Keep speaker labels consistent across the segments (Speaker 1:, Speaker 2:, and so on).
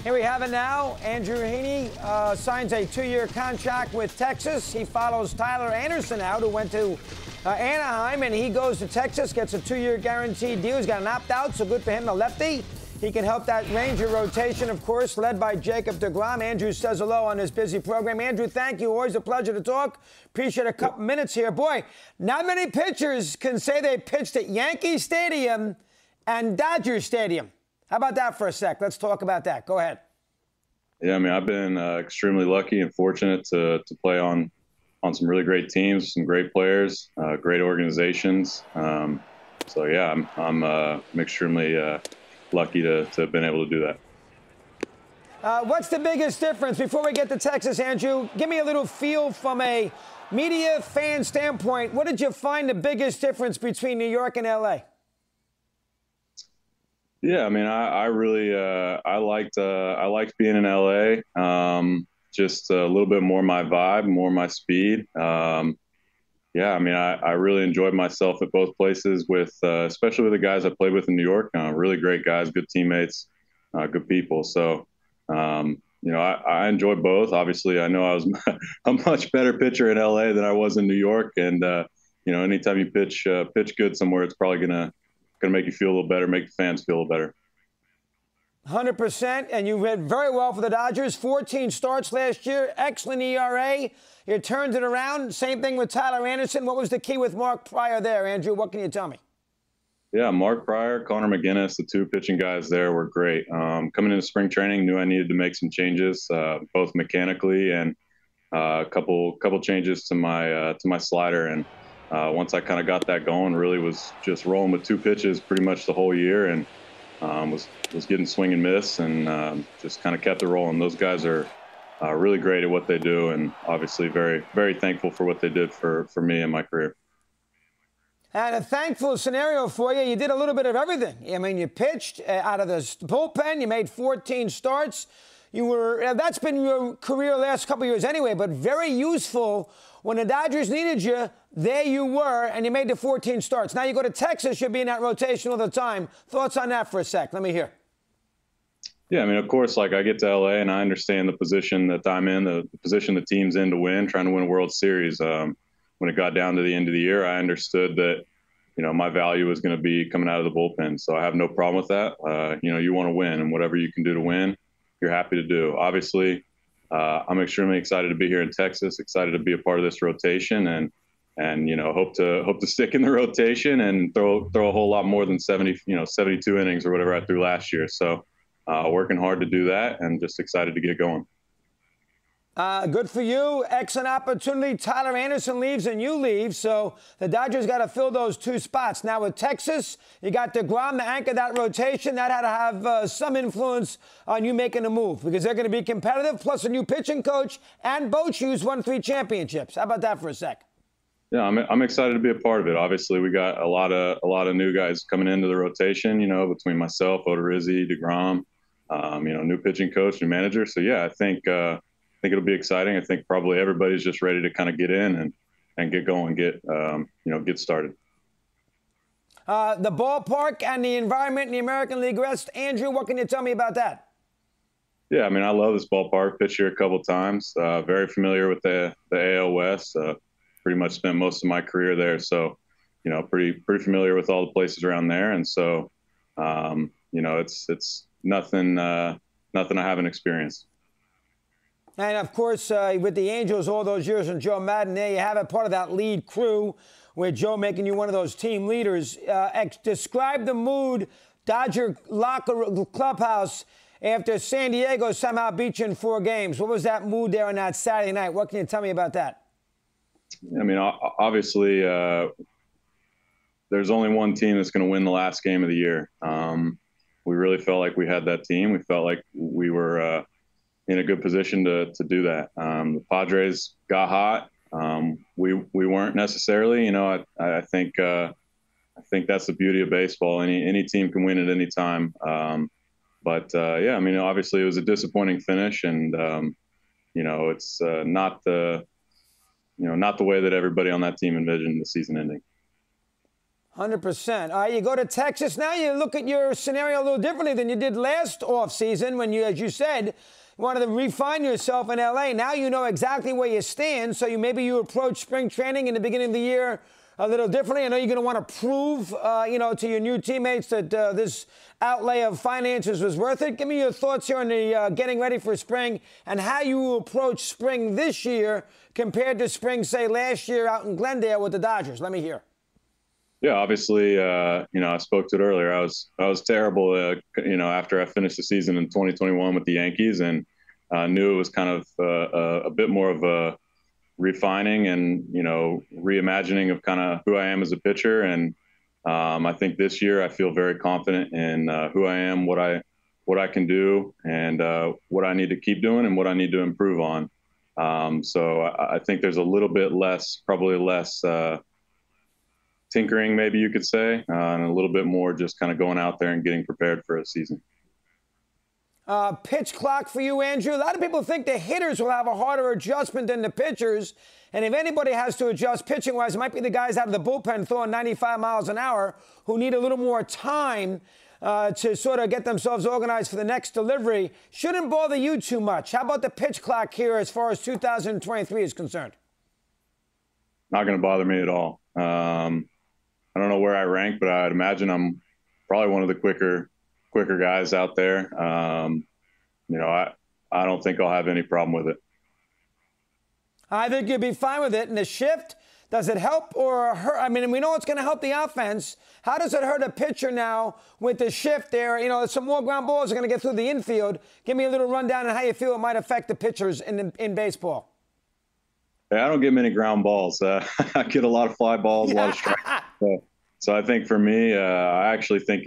Speaker 1: Here we have it now. Andrew Heaney signs a 2-year contract with Texas. He follows Tyler Anderson out, who went to Anaheim, and he goes to Texas, gets a 2-year guaranteed deal. He's got an opt-out, so good for him, the lefty. He can help that Ranger rotation, of course, led by Jacob deGrom. Andrew says hello on this busy program. Andrew, thank you. Always a pleasure to talk. Appreciate a couple minutes here. Boy, not many pitchers can say they pitched at Yankee Stadium and Dodger Stadium. How about that for a sec? Let's talk about that. Go ahead.
Speaker 2: Yeah, I mean, I've been extremely lucky and fortunate to play on some really great teams, some great players, great organizations. So yeah, I'm extremely lucky to have been able to do that.
Speaker 1: What's the biggest difference? Before we get to Texas, Andrew, give me a little feel from a media fan standpoint. What did you find the biggest difference between New York and LA?
Speaker 2: Yeah, I mean, I really I liked being in LA. Just a little bit more my vibe, more my speed. Yeah, I mean, I really enjoyed myself at both places with, especially with the guys I played with in New York. Really great guys, good teammates, good people. So, you know, I enjoyed both. Obviously, I know I was a much better pitcher in LA than I was in New York. And, you know, anytime you pitch good somewhere, it's probably gonna make you feel a little better, make the fans feel a little better.
Speaker 1: 100%, and you did very well for the Dodgers. 14 starts last year, excellent ERA. You turned it around. Same thing with Tyler Anderson. What was the key with Mark Pryor there, Andrew? What can you tell me?
Speaker 2: Yeah, Mark Pryor, Connor McGinnis, the two pitching guys there were great. Coming into spring training, knew I needed to make some changes, both mechanically and a couple changes to my slider. And once I kind of got that going, really was just rolling with two pitches pretty much the whole year, and was getting swing and miss, and just kind of kept it rolling. Those guys are really great at what they do, and obviously very, very thankful for what they did for me in my career.
Speaker 1: And a thankful scenario for you. You did a little bit of everything. I mean, you pitched out of the bullpen. You made 14 starts. You were that's been your career last couple of years anyway, but very useful. When the Dodgers needed you, there you were, and you made the 14 starts. Now you go to Texas, you'll be in that rotation all the time. Thoughts on that for a sec? Let me hear.
Speaker 2: Yeah, I mean, of course, like I get to LA and I understand the position that I'm in, the position the team's in to win, trying to win a World Series. When it got down to the end of the year, I understood that, you know, my value was going to be coming out of the bullpen. So I have no problem with that. You know, you want to win, and whatever you can do to win, you're happy to do. Obviously, I'm extremely excited to be here in Texas, excited to be a part of this rotation, and you know, hope to stick in the rotation and throw a whole lot more than 72 innings or whatever I threw last year. So working hard to do that, and just excited to get going.
Speaker 1: Good for you. Excellent opportunity. Tyler Anderson leaves and you leave, so the Dodgers got to fill those two spots. Now with Texas, you got deGrom to anchor that rotation. That had to have some influence on you making a move, because they're going to be competitive, plus a new pitching coach, and Bochu's won 3 championships. How about that for a sec?
Speaker 2: Yeah, I'm excited to be a part of it. Obviously, we got a lot of new guys coming into the rotation, you know, between myself, Odorizzi, deGrom, you know, new pitching coach, new manager. So yeah, I think it'll be exciting. I think probably everybody's just ready to kind of get in and get going, get started.
Speaker 1: The ballpark and the environment in the American League West. Andrew, what can you tell me about that?
Speaker 2: Yeah, I mean, I love this ballpark. Pitched here a couple times. Very familiar with the AL West. Pretty much spent most of my career there, so you know, pretty familiar with all the places around there. And so, you know, it's nothing I haven't experienced.
Speaker 1: And, of course, with the Angels all those years and Joe Madden, there you have it, part of that lead crew with Joe making you one of those team leaders. Describe the mood, Dodger clubhouse, after San Diego somehow beat you in 4 games. What was that mood there on that Saturday night? What can you tell me about that?
Speaker 2: I mean, obviously, there's only one team that's going to win the last game of the year. We really felt like we had that team. We felt like we were in a good position to do that. The Padres got hot. We weren't necessarily. You know, I think that's the beauty of baseball. Any team can win at any time. But yeah, I mean, obviously it was a disappointing finish, and you know, it's not the way that everybody on that team envisioned the season ending.
Speaker 1: 100%. All right, you go to Texas now. You look at your scenario a little differently than you did last offseason when you, as you said, wanted to refine yourself in L.A. Now you know exactly where you stand, so maybe you approach spring training in the beginning of the year a little differently. I know you're going to want to prove, to your new teammates that this outlay of finances was worth it. Give me your thoughts here on the getting ready for spring and how you approach spring this year compared to spring, say, last year out in Glendale with the Dodgers. Let me hear.
Speaker 2: Yeah, obviously, I spoke to it earlier. I was terrible, after I finished the season in 2021 with the Yankees, and knew it was kind of a bit more of a refining and, reimagining of kind of who I am as a pitcher. And I think this year I feel very confident in who I am, what I can do, and what I need to keep doing and what I need to improve on. So I think there's a little bit probably less tinkering, maybe you could say, and a little bit more just kind of going out there and getting prepared for a season.
Speaker 1: Pitch clock for you, Andrew. A lot of people think the hitters will have a harder adjustment than the pitchers. And if anybody has to adjust pitching-wise, it might be the guys out of the bullpen throwing 95 miles an hour who need a little more time to sort of get themselves organized for the next delivery. Shouldn't bother you too much. How about the pitch clock here as far as 2023 is concerned?
Speaker 2: Not going to bother me at all. I don't know where I rank, but I'd imagine I'm probably one of the quicker guys out there. I don't think I'll have any problem with it.
Speaker 1: I think you'll be fine with it. And the shift, does it help or hurt? I mean, we know it's going to help the offense. How does it hurt a pitcher now with the shift there? Some more ground balls are going to get through the infield. Give me a little rundown on how you feel it might affect the pitchers in baseball.
Speaker 2: I don't get many ground balls. I get a lot of fly balls, a lot of strikes. So I think for me, I actually think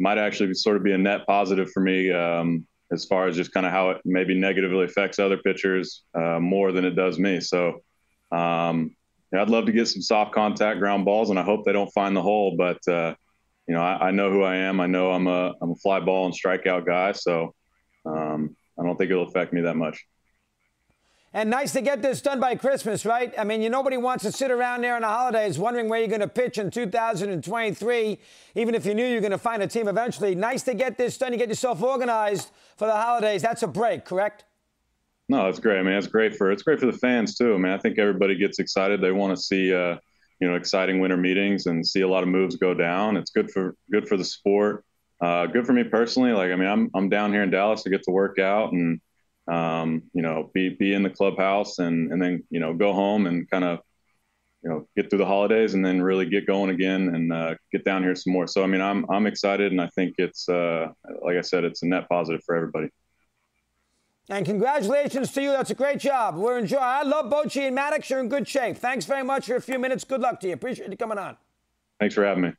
Speaker 2: might actually sort of be a net positive for me as far as just kind of how it maybe negatively affects other pitchers more than it does me. So I'd love to get some soft contact ground balls, and I hope they don't find the hole. But I know who I am. I know I'm a fly ball and strikeout guy. So I don't think it'll affect me that much.
Speaker 1: And nice to get this done by Christmas, right? I mean, nobody wants to sit around there on the holidays wondering where you're going to pitch in 2023, even if you knew you were going to find a team eventually. Nice to get this done. You get yourself organized for the holidays. That's a break, correct?
Speaker 2: No, it's great. I mean, it's great for the fans too. I mean, I think everybody gets excited. They want to see, exciting winter meetings and see a lot of moves go down. It's good for the sport. Good for me personally. I'm down here in Dallas to get to work out and, be in the clubhouse and then, go home and kind of, get through the holidays and then really get going again and get down here some more. So, I mean, I'm excited, and I think it's, like I said, it's a net positive for everybody.
Speaker 1: And congratulations to you. That's a great job. We're enjoying. I love Bochy and Maddox. You're in good shape. Thanks very much for a few minutes. Good luck to you. Appreciate you coming on.
Speaker 2: Thanks for having me.